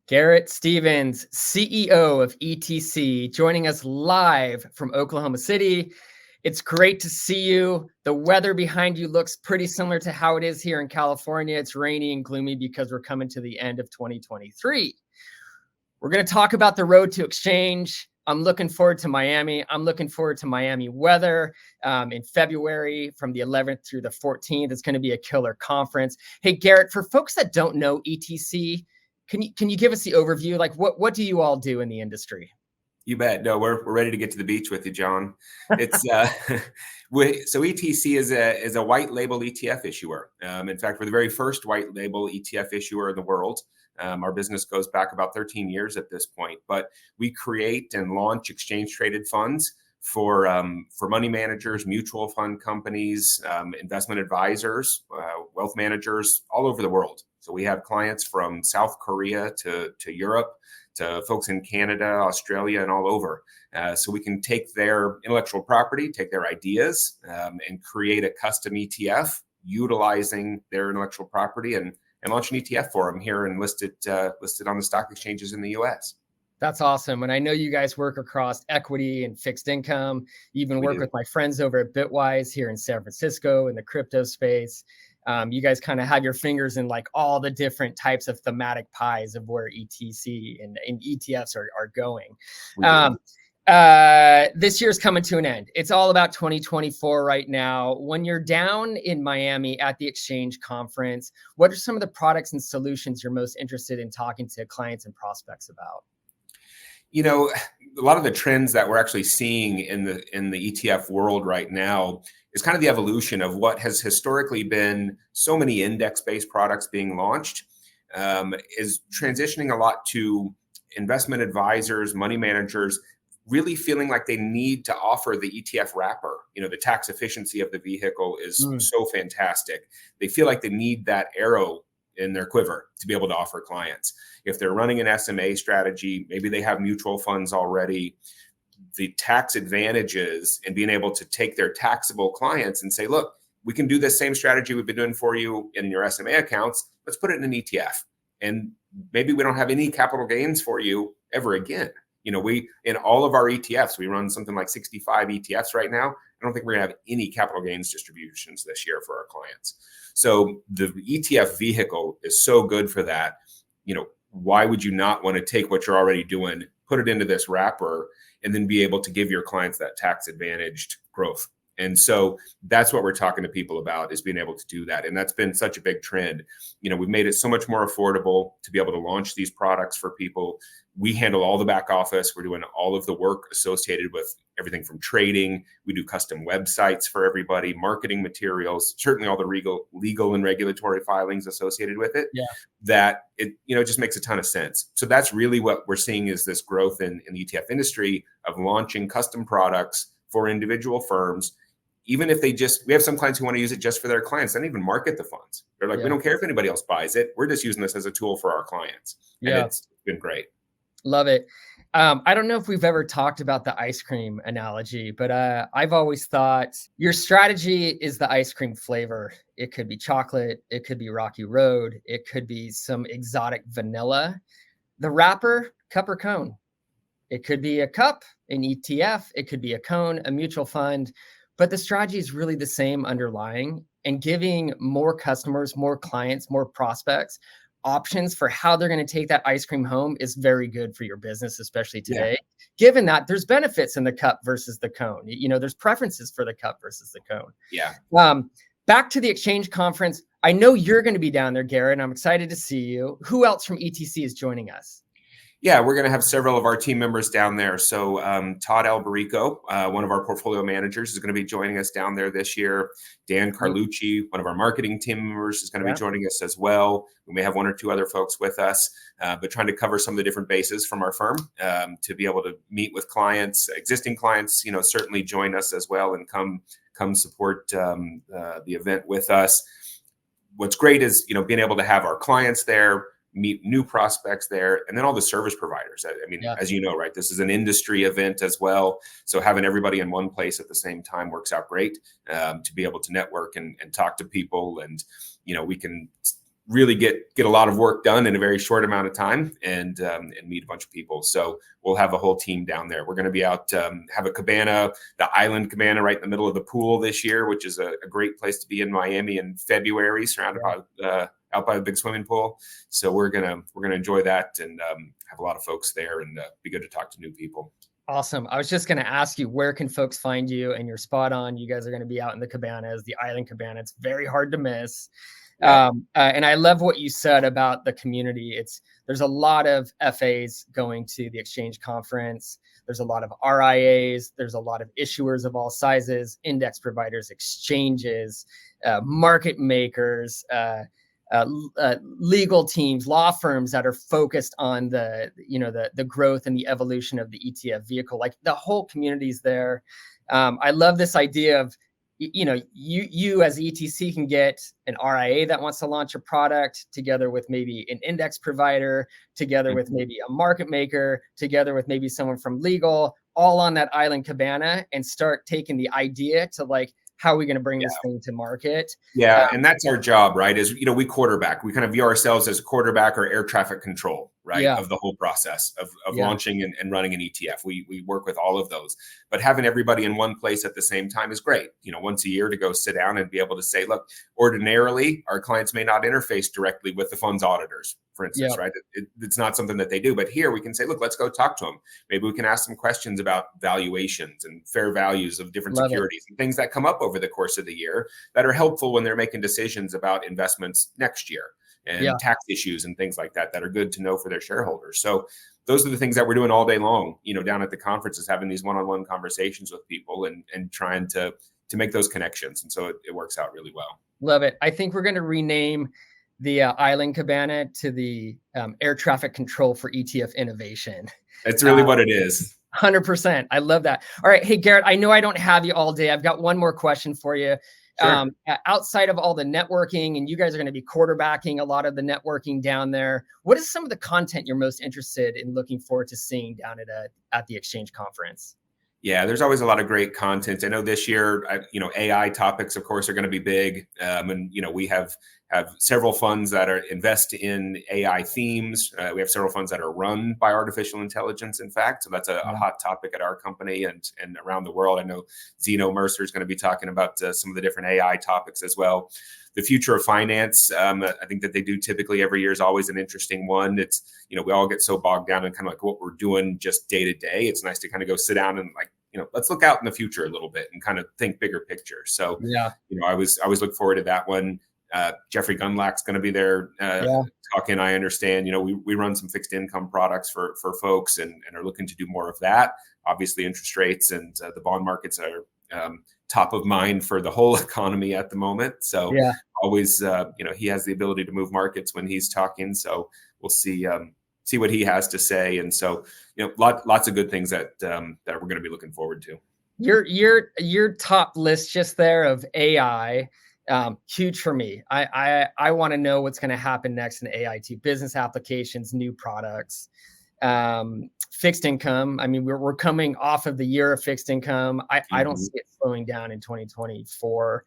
Garrett Stevens, CEO of ETC, joining us live from Oklahoma City. It's great to see you. The weather behind you looks pretty similar to how it is here in California. It's rainy and gloomy because we're coming to the end of 2023. We're going to talk about the road to exchange. I'm looking forward to Miami. I'm looking forward to Miami weather in February from the 11th through the 14th. It's going to be a killer conference. Hey, Garrett, for folks that don't know ETC, can you give us the overview? Like, what do you all do in the industry? You bet. No, we're ready to get to the beach with you, John. It's so ETC is a white label ETF issuer. In fact, we're the very first white label ETF issuer in the world. Our business goes back about 13 years at this point, but we create and launch exchange traded funds for money managers, mutual fund companies, investment advisors, wealth managers all over the world. So we have clients from South Korea to Europe, to folks in Canada, Australia, and all over. So we can take their intellectual property, take their ideas, and create a custom ETF utilizing their intellectual property and launch an ETF for them here and list it on the stock exchanges in the US. That's awesome. And I know you guys work across equity and fixed income. You even work with my friends over at Bitwise here in San Francisco in the crypto space. You guys kind of have your fingers in like all the different types of thematic pies of where ETC and ETFs are going. This year's coming to an end. It's all about 2024 right now. When you're down in Miami at the exchange conference, what are some of the products and solutions you're most interested in talking to clients and prospects about? You know, a lot of the trends that we're actually seeing in the ETF world right now is kind of the evolution of what has historically been so many index-based products being launched, is transitioning a lot to investment advisors, money managers, really feeling like they need to offer the ETF wrapper. You know, the tax efficiency of the vehicle is so fantastic. They feel like they need that arrow in their quiver to be able to offer clients. If they're running an SMA strategy, maybe they have mutual funds already, the tax advantages and being able to take their taxable clients and say, look, we can do this same strategy we've been doing for you in your SMA accounts. Let's put it in an ETF. And maybe we don't have any capital gains for you ever again. You know, in all of our ETFs, we run something like 65 ETFs right now. I don't think we're going to have any capital gains distributions this year for our clients. So the ETF vehicle is so good for that. You know, why would you not want to take what you're already doing, put it into this wrapper, and then be able to give your clients that tax advantaged growth? And so that's what we're talking to people about, is being able to do that. And that's been such a big trend. You know, we've made it so much more affordable to be able to launch these products for people. We handle all the back office. We're doing all of the work associated with everything from trading. We do custom websites for everybody, marketing materials, certainly all the legal and regulatory filings associated with it. Yeah. That it, you know, just makes a ton of sense. So that's really what we're seeing, is this growth in the ETF industry of launching custom products for individual firms. Even if we have some clients who want to use it just for their clients, they don't even market the funds. They're like, we don't care if anybody else buys it. We're just using this as a tool for our clients. And it's been great. Love it. I don't know if we've ever talked about the ice cream analogy, but I've always thought your strategy is the ice cream flavor. It could be chocolate. It could be Rocky Road. It could be some exotic vanilla. The wrapper, cup or cone. It could be a cup, an ETF. It could be a cone, a mutual fund. But the strategy is really the same underlying, and giving more customers, more clients, more prospects options for how they're going to take that ice cream home is very good for your business, especially today, given that there's benefits in the cup versus the cone. You know, there's preferences for the cup versus the cone. Yeah. Back to the exchange conference. I know you're going to be down there, Garrett, and I'm excited to see you. Who else from ETC is joining us? Yeah, we're going to have several of our team members down there. So Todd Alberico, one of our portfolio managers, is going to be joining us down there this year. Dan Carlucci, one of our marketing team members, is going to be joining us as well. We may have one or two other folks with us, but trying to cover some of the different bases from our firm to be able to meet with clients, existing clients, you know, certainly join us as well and come support the event with us. What's great is, you know, being able to have our clients there, meet new prospects there, and then all the service providers. I mean, as you know, right, this is an industry event as well. So having everybody in one place at the same time works out great to be able to network and talk to people. And, you know, we can really get a lot of work done in a very short amount of time, and meet a bunch of people. So we'll have a whole team down there. We're going to be out, have a cabana, the island cabana right in the middle of the pool this year, which is a great place to be in Miami in February, surrounded by out by the big swimming pool. So we're gonna enjoy that, and have a lot of folks there, and be good to talk to new people. Awesome. I was just going to ask you, where can folks find you? And you're spot on. You guys are going to be out in the cabanas, the island cabana. It's very hard to miss. Yeah. And I love what you said about the community. There's a lot of FAs going to the Exchange conference. There's a lot of RIAs. There's a lot of issuers of all sizes, index providers, exchanges, market makers, legal teams, law firms that are focused on the growth and the evolution of the ETF vehicle. Like, the whole community's there. I love this idea of, you as ETC can get an RIA that wants to launch a product together with maybe an index provider, together with maybe a market maker, together with maybe someone from legal, all on that island cabana, and start taking the idea to, like, how are we going to bring this thing to market? Yeah, and that's our job, right? Is, we quarterback. We kind of view ourselves as a quarterback or air traffic control, right? Of the whole process of launching and running an ETF. We work with all of those, but having everybody in one place at the same time is great. Once a year to go sit down and be able to say, look, ordinarily our clients may not interface directly with the fund's auditors, for instance, right? It's not something that they do, but here we can say, look, let's go talk to them. Maybe we can ask them questions about valuations and fair values of different securities and things that come up over the course of the year that are helpful when they're making decisions about investments next year, and tax issues and things like that are good to know for their shareholders. So those are the things that we're doing all day long, down at the conferences, having these one-on-one conversations with people and trying to make those connections. And so it works out really well. Love it. I think we're going to rename the Island Cabana to the Air Traffic Control for ETF Innovation. That's really what it is. 100%. I love that. All right. Hey, Garrett, I know I don't have you all day. I've got one more question for you. Sure. Outside of all the networking, and you guys are going to be quarterbacking a lot of the networking down there, what is some of the content you're most interested in looking forward to seeing down at the Exchange conference? Yeah, there's always a lot of great content. I know this year, AI topics, of course, are going to be big. And, we have several funds that invest in AI themes. We have several funds that are run by artificial intelligence, in fact. So that's a hot topic at our company and around the world. I know Zeno Mercer is going to be talking about some of the different AI topics as well. The future of finance, I think that they do typically every year, is always an interesting one. It's, we all get so bogged down in kind of like what we're doing just day to day. It's nice to kind of go sit down and let's look out in the future a little bit and kind of think bigger picture. So, I always look forward to that one. Jeffrey Gunlack's going to be there talking. I understand, we run some fixed income products for folks and are looking to do more of that. Obviously, interest rates and the bond markets are top of mind for the whole economy at the moment. So always, he has the ability to move markets when he's talking. So we'll see what he has to say. And so, lots of good things that we're going to be looking forward to. Your top list just there of AI, huge for me. I want to know what's going to happen next in AI too. Business applications, new products, fixed income. I mean, we're coming off of the year of fixed income. I don't see it slowing down in 2024,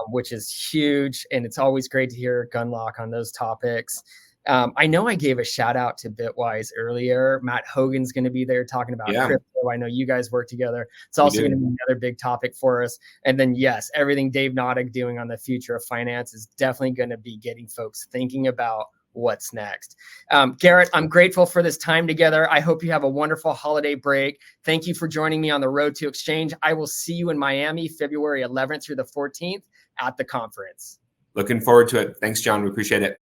which is huge. And it's always great to hear Gunlock on those topics. I know I gave a shout out to Bitwise earlier. Matt Hogan's going to be there talking about crypto. I know you guys work together. It's also going to be another big topic for us. And then, yes, everything Dave Noddick doing on the future of finance is definitely going to be getting folks thinking about what's next. Garrett, I'm grateful for this time together. I hope you have a wonderful holiday break. Thank you for joining me on the Road to Exchange. I will see you in Miami, February 11th through the 14th at the conference. Looking forward to it. Thanks, John. We appreciate it.